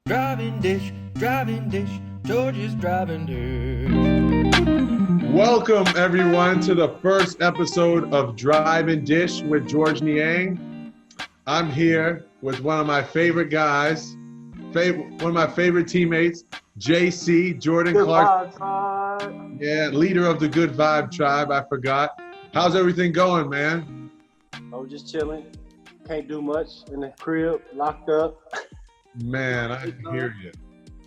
Driving dish, George's driving dish. Welcome everyone to the first episode of Drive and Dish with George Niang. I'm here with one of my favorite guys, one of my favorite teammates, JC, Jordan Clarkson. Yeah, leader of the Good Vibe Tribe, I forgot. How's everything going, man? I was just chilling. Can't do much in the crib, locked up. Man, I hear you.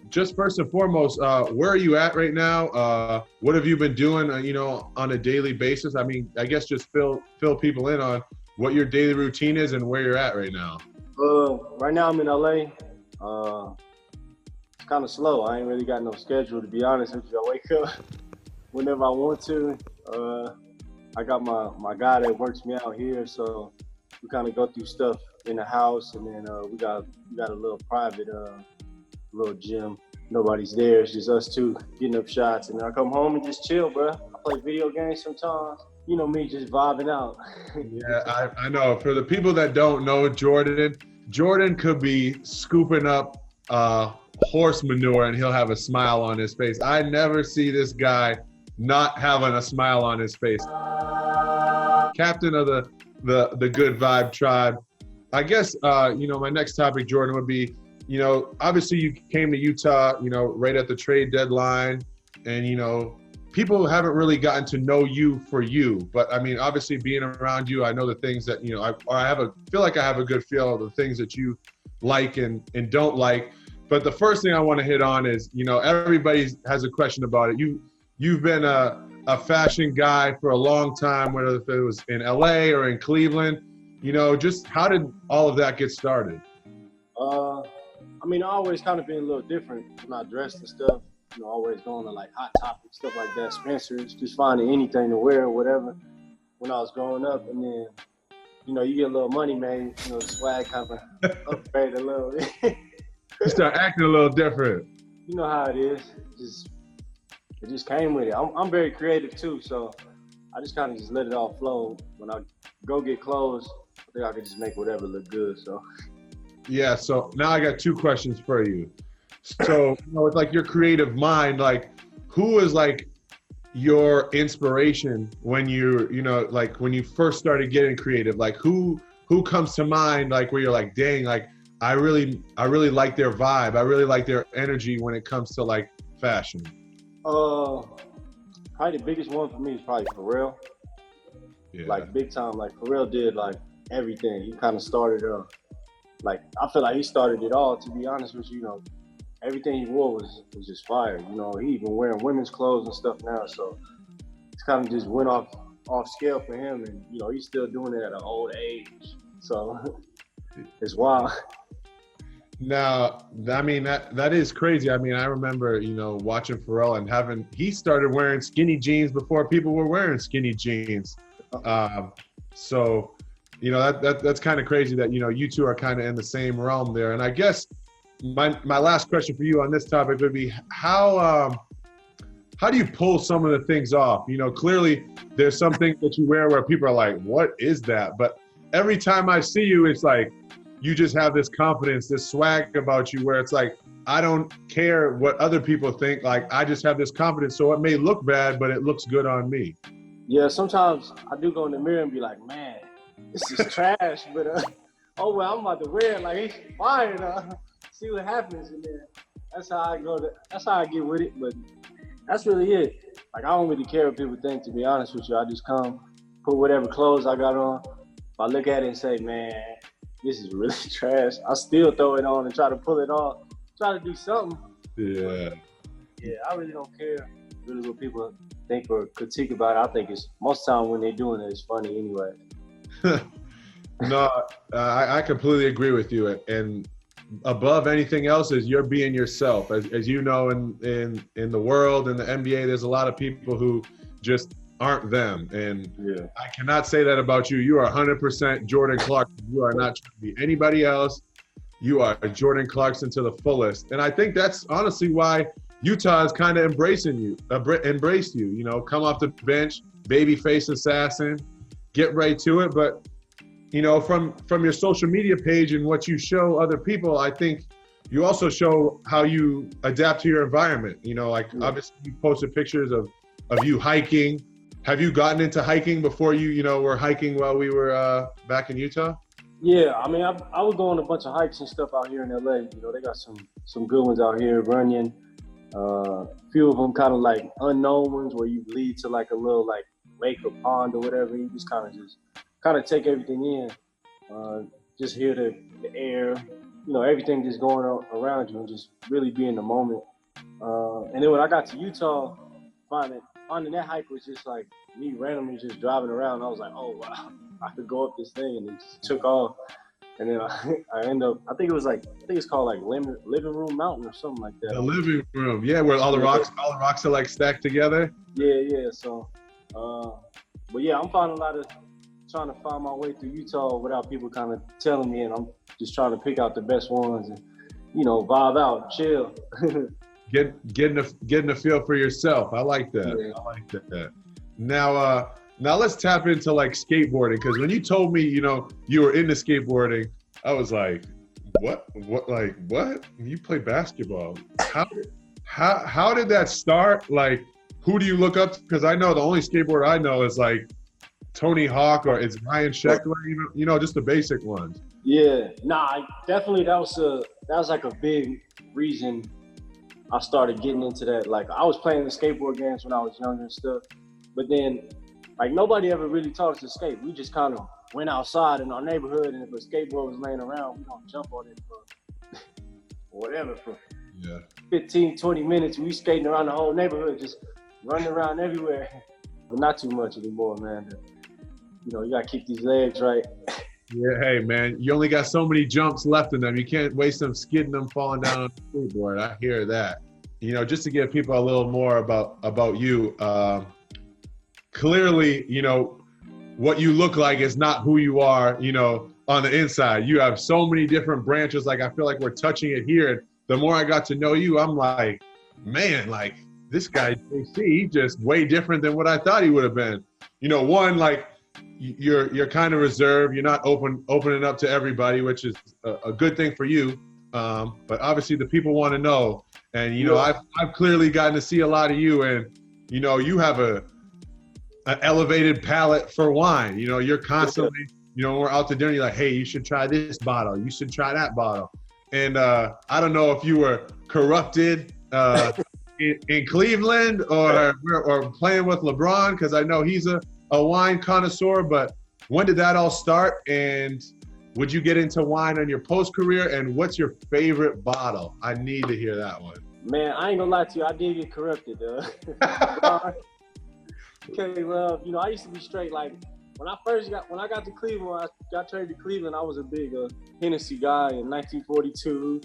Just first and foremost, where are you at right now? What have you been doing, on a daily basis? I mean, I guess just fill people in on what your daily routine is and where you're at right now. Right now I'm in LA. It's kind of slow. I ain't really got no schedule, to be honest with you. I wake up whenever I want to. I got my guy that works me out here, so we kind of go through stuff in the house, and then we got a little private little gym. Nobody's there. It's just us two getting up shots, and then I come home and just chill, bro. I play video games sometimes. You know me, just vibing out. Yeah, I know. For the people that don't know Jordan could be scooping up horse manure and he'll have a smile on his face. I never see this guy not having a smile on his face. Captain of the Good Vibe Tribe. I guess, my next topic, Jordan, would be, obviously you came to Utah, right at the trade deadline, and, people haven't really gotten to know you for you. But, I mean, obviously being around you, I know the things that, I feel like I have a good feel of the things that you like and don't like. But the first thing I want to hit on is, everybody has a question about it. You've been a fashion guy for a long time, whether it was in LA or in Cleveland. Just how did all of that get started? I always kind of been a little different when I dressed and stuff. Always going to like Hot Topic, stuff like that, Spencer's, just finding anything to wear or whatever when I was growing up. And then, you get a little money made, the swag kind of upgrade a little bit. You start acting a little different. You know how it is. It just came with it. I'm very creative too, so I just kind of just let it all flow. When I go get clothes, I think I can just make whatever look good. So. Yeah. So now I got two questions for you. So with like your creative mind, like who is like your inspiration when you like when you first started getting creative? Like who comes to mind? Like where you're like, dang, like I really like their vibe. I really like their energy when it comes to like fashion. Probably the biggest one for me is probably Pharrell. Yeah. Like big time, like Pharrell did like everything. He kind of started, like I feel like he started it all. To be honest with you, everything he wore was just fire. He even wearing women's clothes and stuff now. So it's kind of just went off scale for him, and he's still doing it at an old age. So it's wild. Now, I mean, that is crazy. I mean, I remember, watching Pharrell and he started wearing skinny jeans before people were wearing skinny jeans. So, that's kind of crazy that, you two are kind of in the same realm there. And I guess my last question for you on this topic would be how do you pull some of the things off? Clearly there's some things that you wear where people are like, what is that? But every time I see you, it's like, you just have this confidence, this swag about you where it's like, I don't care what other people think. Like, I just have this confidence. So it may look bad, but it looks good on me. Yeah, sometimes I do go in the mirror and be like, man, this is trash. But, I'm about to wear it. Like, he's fire. See what happens. And then that's how I get with it. But that's really it. Like, I don't really care what people think, to be honest with you. I just come, put whatever clothes I got on. If I look at it and say, man, this is really trash, I still throw it on and try to pull it off. Try to do something. Yeah. Yeah, I really don't care really what people think or critique about it. I think it's most time when they're doing it, it's funny anyway. No, I completely agree with you. And above anything else is you're being yourself. As you know, in the world, in the NBA, there's a lot of people who just aren't them. And yeah. I cannot say that about you. You are 100% Jordan Clarkson. You are not trying to be anybody else. You are Jordan Clarkson to the fullest. And I think that's honestly why Utah is kind of embraced you, come off the bench, babyface assassin, get right to it. But, from your social media page and what you show other people, I think, you also show how you adapt to your environment. You know, like obviously you posted pictures of you hiking. Have you gotten into hiking before you were hiking while we were back in Utah? Yeah, I mean, I was going a bunch of hikes and stuff out here in LA. You know, they got some good ones out here, Runyon. A few of them kind of like unknown ones where you lead to like a little like lake or pond or whatever. You just kind of take everything in. Just hear the air, you know, everything just going around you and just really be in the moment. And then when I got to Utah, finding that hike was just like me randomly just driving around. I was like, oh wow, I could go up this thing, and it just took off. And then I end up, I think it's called like Living Room Mountain or something like that. The living room, yeah, where all the rocks are like stacked together. Yeah. So, but yeah, I'm finding a lot of trying to find my way through Utah without people kind of telling me, and I'm just trying to pick out the best ones and, you know, vibe out, chill. Getting a feel for yourself. I like that. Yeah. I like that. Now let's tap into like skateboarding, because when you told me, you know, you were into skateboarding, I was like, what? You play basketball? How did that start? Like, who do you look up to? Because I know the only skateboarder I know is like Tony Hawk or it's Ryan Sheckler, you know, just the basic ones. Yeah, definitely that was like a big reason I started getting into that. Like, I was playing the skateboard games when I was younger and stuff, but then like nobody ever really taught us to skate. We just kind of went outside in our neighborhood, and if a skateboard was laying around, we don't jump on it for whatever, for 15, 20 minutes. We skating around the whole neighborhood, just running around everywhere. But not too much anymore, man. You know, you gotta keep these legs right. Yeah, hey man, you only got so many jumps left in them. You can't waste them skidding them, falling down on the skateboard. I hear that. You know, just to give people a little more about you, clearly, you know, what you look like is not who you are, you know, on the inside. You have so many different branches. Like, I feel like we're touching it here. And the more I got to know you, I'm like, man, like this guy, JC, he's just way different than what I thought he would have been. You know, one, like, you're kind of reserved. You're not opening up to everybody, which is a good thing for you. But obviously the people want to know. And, you know, I've clearly gotten to see a lot of you, and, you know, you have an elevated palate for wine. You know, you're constantly, you know, when we're out to dinner, you're like, hey, you should try this bottle. You should try that bottle. And I don't know if you were corrupted in Cleveland or playing with LeBron, because I know he's a wine connoisseur, but when did that all start? And would you get into wine in your post-career? And what's your favorite bottle? I need to hear that one. Man, I ain't gonna lie to you. I did get corrupted. Okay, well, you know, I used to be straight. Like, when I got to Cleveland, I got traded to Cleveland, I was a big Hennessy guy in 1942.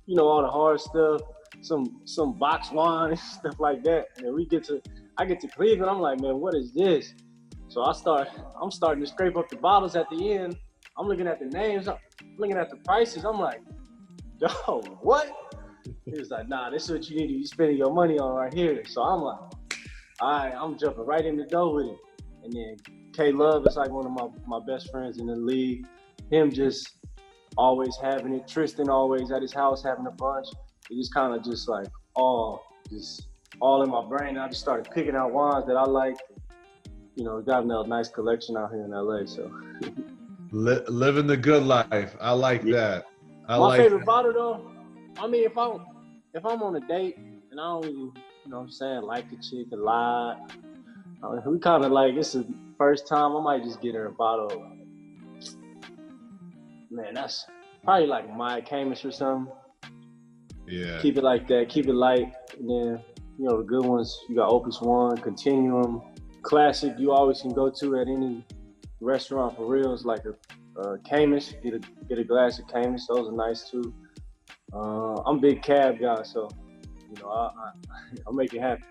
You know, all the hard stuff, some box wine and stuff like that. And I get to Cleveland, I'm like, man, what is this? So I'm starting to scrape up the bottles at the end. I'm looking at the names, I'm looking at the prices. I'm like, yo, what? He was like, nah, this is what you need to be spending your money on right here. So I'm like, all right, I'm jumping right in the door with it. And then K Love is like one of my best friends in the league. Him just always having it. Tristan always at his house having a bunch. It just kind of just like all in my brain. I just started picking out wines that I like. You know, got a nice collection out here in LA. So living the good life. I like that. My favorite bottle though, I mean, if I'm on a date and I don't even, you know what I'm saying, like the chick a lot, we kind of like, it's the first time, I might just get her a bottle. Man, that's probably like my Caymus or something. Yeah. Keep it like that, keep it light. And then, you know, the good ones, you got Opus One, Continuum, classic you always can go to at any restaurant for real is like a Caymus. Get a glass of Caymus. Those are nice too. I'm a big cab guy, so you know I'll make it happen.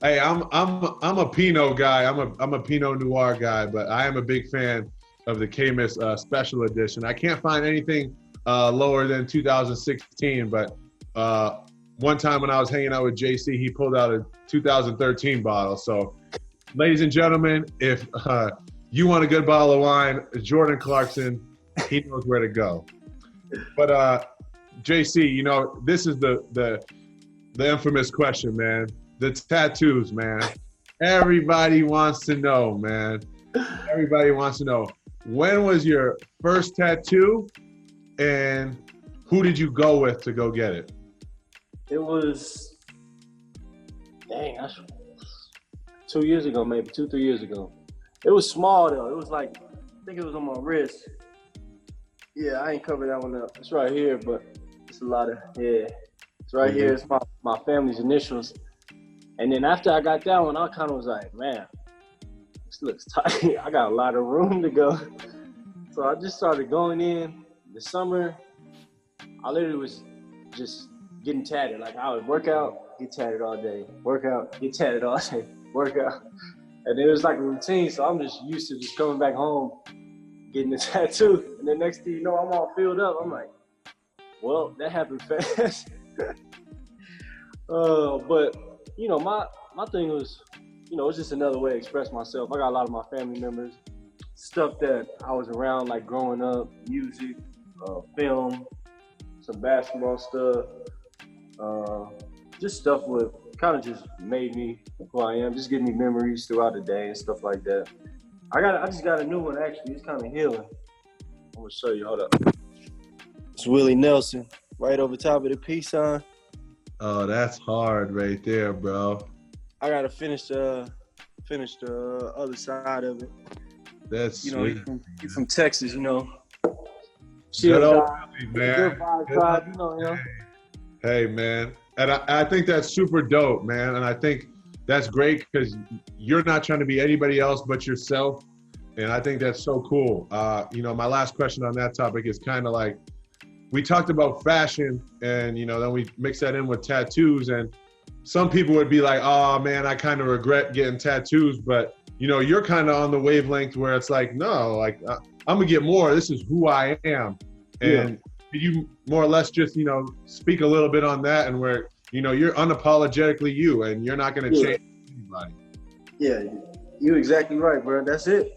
Hey, I'm a Pinot guy. I'm a Pinot Noir guy, but I am a big fan of the Caymus Special Edition. I can't find anything lower than 2016, but one time when I was hanging out with JC, he pulled out a 2013 bottle. So, ladies and gentlemen, if you want a good bottle of wine, Jordan Clarkson, he knows where to go. But JC, you know, this is the infamous question, man. The tattoos, man. Everybody wants to know, man. Everybody wants to know. When was your first tattoo, and who did you go with to go get it? It was, dang, that's 2 years ago, maybe 2-3 years ago. It was small though. It was like, I think it was on my wrist. Yeah, I ain't covered that one up. It's right here, but it's a lot of, yeah. It's right here. It's my family's initials. And then after I got that one, I kind of was like, man, this looks tight. I got a lot of room to go. So I just started going in the summer. I literally was just getting tatted. Like I would work out, get tatted all day. Work out, get tatted all day. Work out. And it was like a routine. So I'm just used to just coming back home, getting a tattoo. And the next thing you know, I'm all filled up. I'm like, well, that happened fast. But you know, my thing was, you know, it's just another way to express myself. I got a lot of my family members, stuff that I was around like growing up, music, film, some basketball stuff, just stuff with kind of just made me who I am, just give me memories throughout the day and stuff like that. I just got a new one actually. It's kind of healing. I'm gonna show you. Hold up. It's Willie Nelson right over top of the peace sign. Oh, that's hard right there, bro. I gotta finish the other side of it. That's you know, sweet. He's from Texas, you know. Good old Chill Willie, man. Good vibe, tribe, you know. Hey, man. And I think that's super dope, man. And I think that's great because you're not trying to be anybody else but yourself. And I think that's so cool. You know, my last question on that topic is kind of like, we talked about fashion and, you know, then we mix that in with tattoos. And some people would be like, oh, man, I kind of regret getting tattoos. But, you know, you're kind of on the wavelength where it's like, no, like, I'm going to get more. This is who I am. And you more or less just, you know, speak a little bit on that and where, you know, you're unapologetically you and you're not going to change anybody. Yeah, you're exactly right, bro. That's it.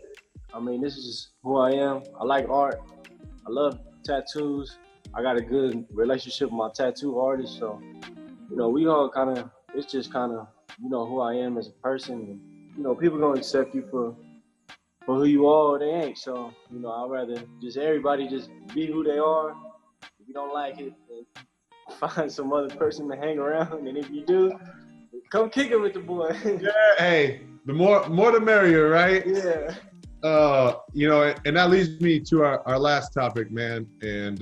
I mean, this is just who I am. I like art. I love tattoos. I got a good relationship with my tattoo artist. So, you know, we all kind of, it's just kind of, you know, who I am as a person. And, you know, people going to accept you for who you are or they ain't. So, you know, I'd rather just everybody just be who they are. If you don't like it, then find some other person to hang around. And if you do, come kick it with the boy. Yeah, hey, the more the merrier, right? Yeah. You know, and that leads me to our last topic, man. And,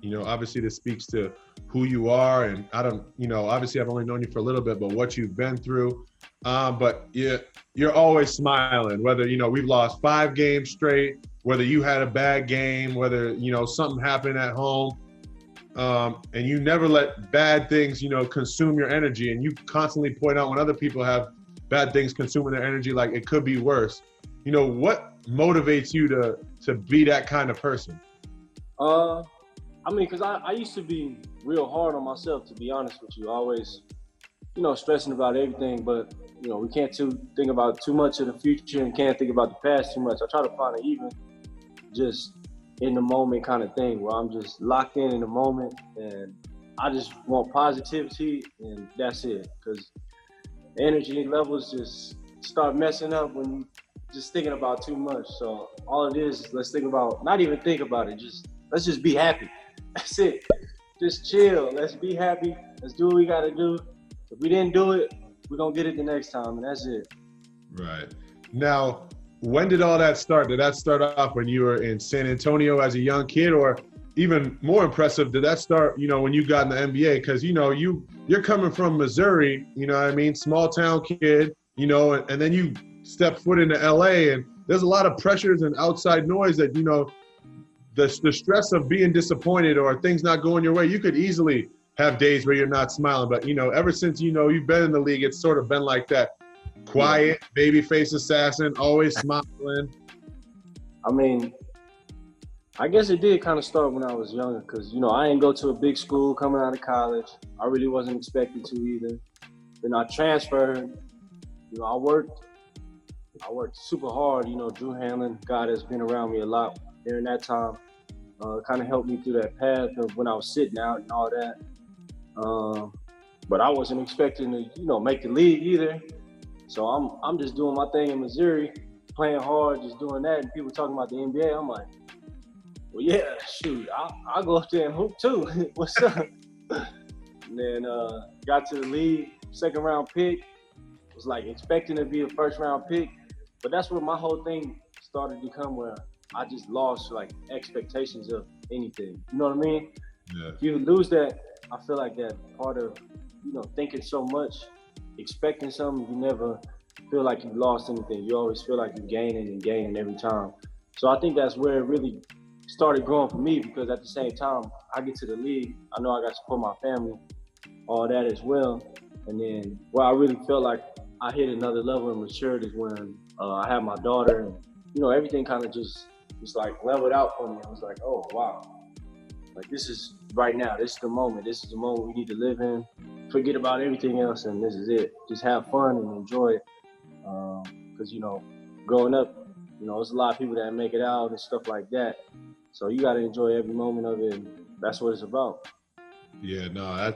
you know, obviously this speaks to who you are. And I don't, you know, obviously I've only known you for a little bit, but what you've been through. But you're always smiling, whether, you know, we've lost 5 games straight, whether you had a bad game, whether, you know, something happened at home. And you never let bad things, you know, consume your energy. And you constantly point out when other people have bad things consuming their energy, like it could be worse. You know, what motivates you to be that kind of person? I mean, because I used to be real hard on myself, to be honest with you. Always, you know, stressing about everything. But, you know, we can't think about too much of the future and can't think about the past too much. I try to find an even just in the moment kind of thing where I'm just locked in the moment and I just want positivity and that's it. Because energy levels just start messing up when you just thinking about too much. So all it is, let's think about, not even think about it, let's just be happy. That's it. Just chill. Let's be happy. Let's do what we gotta do. If we didn't do it, we're gonna get it the next time, and that's it. Right. Now, when did all that start? Did that start off when you were in San Antonio as a young kid, or even more impressive, did that start, you know, when you got in the NBA? Because, you know, you're coming from Missouri, you know what I mean, small town kid, you know, and then you step foot into LA, and there's a lot of pressures and outside noise that, you know, the stress of being disappointed or things not going your way, you could easily have days where you're not smiling. But, you know, ever since, you know, you've been in the league, it's sort of been like that. Quiet, babyface assassin, always smiling. I mean, I guess it did kind of start when I was younger because, you know, I didn't go to a big school coming out of college. I really wasn't expected to either. Then I transferred. You know, I worked super hard. You know, Drew Hanlon, God has been around me a lot during that time. kind of helped me through that path of when I was sitting out and all that. But I wasn't expecting to, make the league either. So I'm just doing my thing in Missouri, playing hard, just doing that. And people talking about the NBA. I'm like, well, yeah, shoot, I'll go up there and hoop too. What's up? And then got to the league, second round pick. Was like expecting to be a first round pick, but that's where my whole thing started to come, where I just lost like expectations of anything. You know what I mean? Yeah. If you lose that, I feel like that part of, thinking so much, expecting something, you never feel like you lost anything. You always feel like you're gaining and gaining every time. So I think that's where it really started growing for me, because at the same time, I get to the league, I know I got to support my family, all that as well. And then where I really felt like I hit another level of maturity is when I had my daughter, and everything kind of just like leveled out for me. I was like, oh wow, like this is right now. This is the moment. This is the moment we need to live in. Forget about everything else, and this is it. Just have fun and enjoy it. Because growing up, there's a lot of people that make it out and stuff like that. So you got to enjoy every moment of it. And that's what it's about. Yeah, no,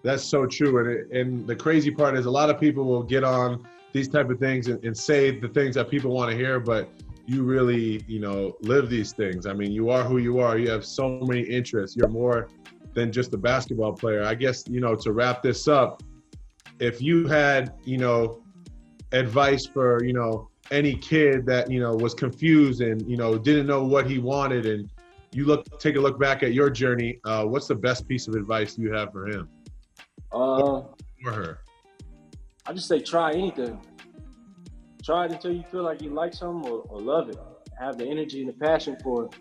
that's so true. And the crazy part is a lot of people will get on these type of things and say the things that people want to hear, but you really, live these things. I mean, you are who you are. You have so many interests. You're more than just a basketball player. I guess, to wrap this up, if you had, advice for, any kid that, was confused and, didn't know what he wanted, and you take a look back at your journey, what's the best piece of advice you have for him? Or her? I just say try anything. Try it until you feel like you like something or love it. Have the energy and the passion for it.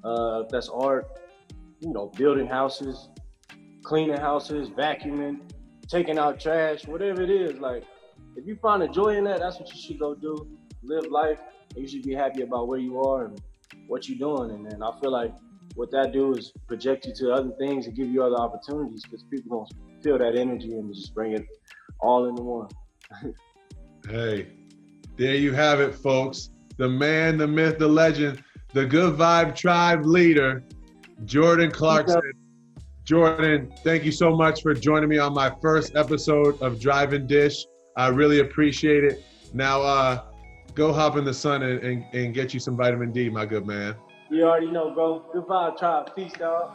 If that's art, building houses, cleaning houses, vacuuming, taking out trash, whatever it is. Like, if you find a joy in that, that's what you should go do. Live life, and you should be happy about where you are and what you're doing. And then I feel like what that do is project you to other things and give you other opportunities, because people don't feel that energy and just bring it all into one. Hey, there you have it, folks. The man, the myth, the legend, the Good Vibe Tribe leader, Jordan Clarkson. Jordan, thank you so much for joining me on my first episode of Drive and Dish. I really appreciate it. Now, go hop in the sun and get you some vitamin D, my good man. You already know, bro. Good Vibe Tribe. Peace, dog.